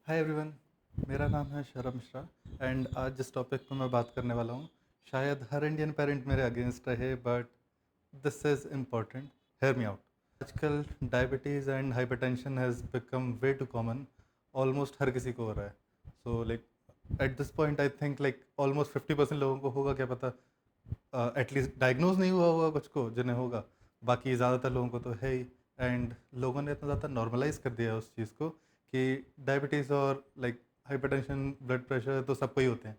Hi everyone. मेरा नाम है शरम मिश्रा एंड आज जिस टॉपिक पर मैं बात करने वाला हूँ शायद हर इंडियन पेरेंट मेरे अगेंस्ट रहे, but this is important. Hear me out. आजकल diabetes and hypertension has become way too common. Almost हर किसी को हो रहा है। So like at this point I think like almost 50% लोगों को होगा, क्या पता एटलीस्ट डायग्नोज नहीं हुआ होगा, कुछ को जिन्हें होगा। बाकी ज़्यादातर लोगों को तो है ही। एंड लोगों ने इतना ज़्यादा नॉर्मलाइज कर दिया है उस चीज़ को कि डायबिटीज़ और लाइक हाइपरटेंशन, ब्लड प्रेशर तो सबको ही होते हैं।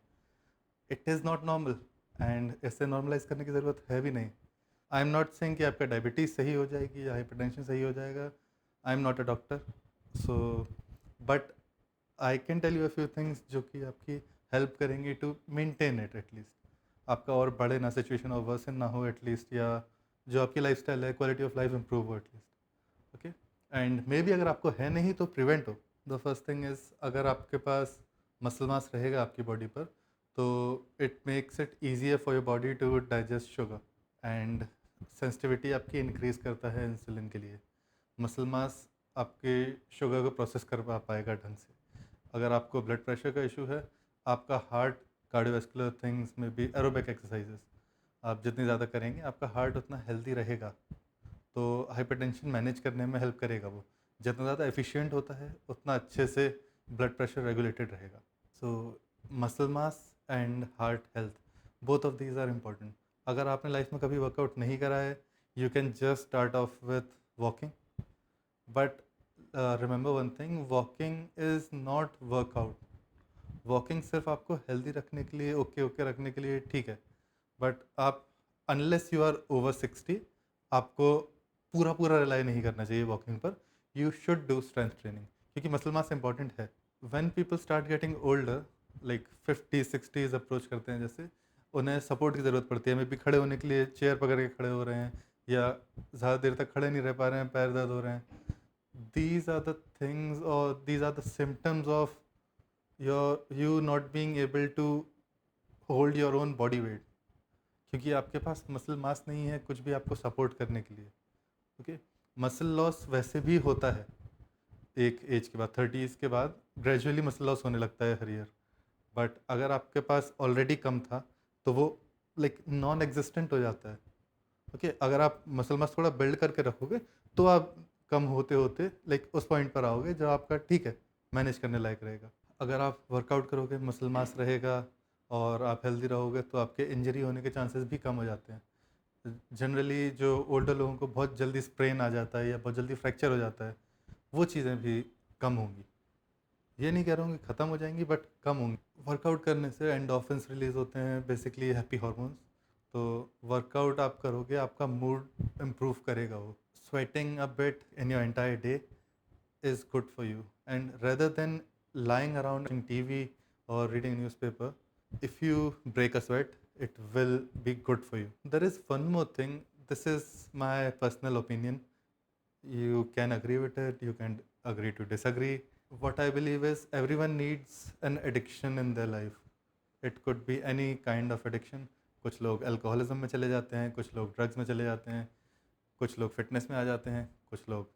It is not normal and इससे नॉर्मलाइज करने की ज़रूरत है भी नहीं। आई एम नॉट सेइंग कि आपका डायबिटीज़ सही हो जाएगी या हाइपरटेंशन सही हो जाएगा। I am not a doctor. So but I can tell you a few things जो कि आपकी हेल्प करेंगी टू मेंटेन इट एटलीस्ट। आपका और बढ़े ना सिचुएशन और वर्सन ना हो एटलीस्ट, या जो आपकी लाइफस्टाइल है, क्वालिटी ऑफ लाइफ इंप्रूव हो at least. Okay. And may be अगर आपको है नहीं तो प्रिवेंट हो। द फर्स्ट थिंग इज़, अगर आपके पास मसल मास रहेगा आपकी बॉडी पर, तो it makes it easier for your body to digest sugar. And sensitivity आपकी इंक्रीज़ करता है इंसुलिन के लिए। मसल मास आपके शुगर को प्रोसेस कर पाएगा ढंग से। अगर आपको ब्लड प्रेशर का इशू है, आपका हार्ट कार्डियोवैस्कुलर थिंग्स में भी एरोबिक एक्सरसाइजेस आप जितनी ज़्यादा करेंगे आपका हार्ट उतना हेल्दी रहेगा। तो हाइपरटेंशन मैनेज करने में हेल्प करेगा वो। जितना ज़्यादा एफिशिएंट होता है उतना अच्छे से ब्लड प्रेशर रेगुलेटेड रहेगा। So muscle mass and heart health, both of these are important. अगर आपने लाइफ में कभी वर्कआउट नहीं करा है, you can just start off with walking. But remember one thing, walking is not workout. Walking सिर्फ आपको हेल्दी रखने के लिए, ओके ओके रखने के लिए ठीक है। बट आप अनलेस यू आर ओवर 60, आपको पूरा पूरा रिलाई नहीं करना चाहिए वॉकिंग पर। You should do strength training क्योंकि मसल मास इंपॉर्टेंट है। When people start getting older, like 50 60 approach करते हैं जैसे, उन्हें सपोर्ट की ज़रूरत पड़ती है। मे बी खड़े होने के लिए चेयर पकड़ के खड़े हो रहे हैं, या ज़्यादा देर तक खड़े नहीं रह पा रहे हैं, पैर दर्द हो रहे हैं। these are the things, or these are the symptoms of you not being able to hold your own body weight, क्योंकि आपके पास मसल मास नहीं है कुछ भी आपको सपोर्ट करने के लिए। ओके। मसल लॉस वैसे भी होता है एक एज के बाद, 30s के बाद ग्रेजुअली मसल लॉस होने लगता है हर ईयर। बट अगर आपके पास ऑलरेडी कम था तो वो लाइक नॉन एग्जिस्टेंट हो जाता है। ओके। अगर आप मसल मास थोड़ा बिल्ड करके रखोगे तो आप कम होते होते लाइक उस पॉइंट पर आओगे जो आपका ठीक है, मैनेज करने लायक रहेगा। अगर आप वर्कआउट करोगे, मसल मास रहेगा और आप हेल्दी रहोगे तो आपके इंजरी होने के चांसेस भी कम हो जाते हैं। जनरली जो ओल्डर लोगों को बहुत जल्दी स्प्रेन आ जाता है या बहुत जल्दी फ्रैक्चर हो जाता है, वो चीज़ें भी कम होंगी। ये नहीं कह रहा हूँ कि ख़त्म हो जाएंगी, बट कम होंगी। वर्कआउट करने से एंडोर्फिन्स रिलीज होते हैं, बेसिकली हैप्पी हार्मोन्स। तो वर्कआउट आप करोगे, आपका मूड इम्प्रूव करेगा वो। Sweating a bit in your entire day is good for you. And rather than lying around watching TV or reading newspaper, if you break a sweat, it will be good for you. There is one more thing. This is my personal opinion. You can agree with it, you can agree to disagree. What I believe is everyone needs an addiction in their life. It could be any kind of addiction. कुछ लोग alcoholism में चले जाते हैं, कुछ लोग drugs में चले जाते हैं, कुछ लोग फिटनेस में आ जाते हैं, कुछ लोग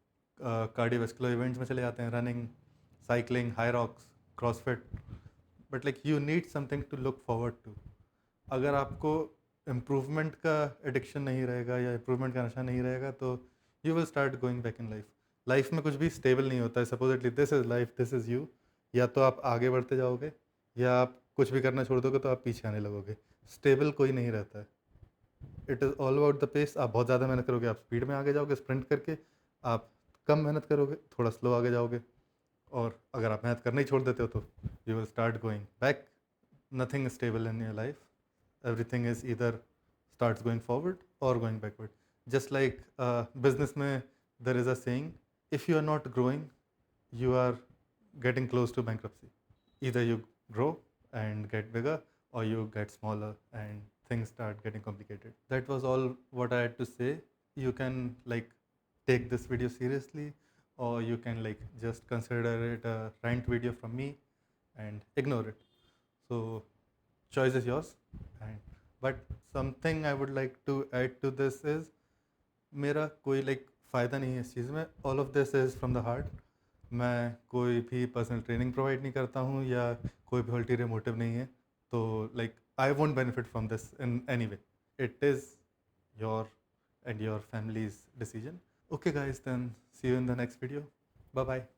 कार्डियोवैस्कुलर इवेंट्स में चले जाते हैं, running, cycling, Hyrox, CrossFit. But like you need something to look forward to. अगर आपको इम्प्रूवमेंट का एडिक्शन नहीं रहेगा या इम्प्रूवमेंट का नशा नहीं रहेगा तो you will start going back in life. Life में कुछ भी स्टेबल नहीं होता है। Supposedly this is life, this is you. या तो आप आगे बढ़ते जाओगे या आप कुछ भी करना छोड़ दोगे तो आप पीछे आने लगोगे। स्टेबल कोई नहीं रहता है। It is all about the pace. आप बहुत ज़्यादा मेहनत करोगे, आप स्पीड में आगे जाओगे स्प्रिंट करके। आप कम मेहनत करोगे, थोड़ा स्लो आगे जाओगे। और अगर आप मेहनत करना ही छोड़ देते हो तो you will start going back. Nothing is stable in your life. Everything is either starts going forward और going backward. Just like business में there is a saying, if you are not growing you are getting close to bankruptcy. Either you grow and get bigger, or you get smaller and things start getting complicated. That was all what I had to say. You can like take this video seriously, or you can like just consider it a rant video from me and ignore it. So choice is yours. And but something I would like to add to this is, मेरा कोई like फ़ायदा नहीं है इस चीज़ में। All of this is from the heart. मैं कोई भी पर्सनल ट्रेनिंग प्रोवाइड नहीं करता हूँ या कोई भी अल्टीरियर मोटिव नहीं है, तो like I won't benefit from this in any way. It is your and your family's decision. Okay guys, then see you in the next video. Bye bye.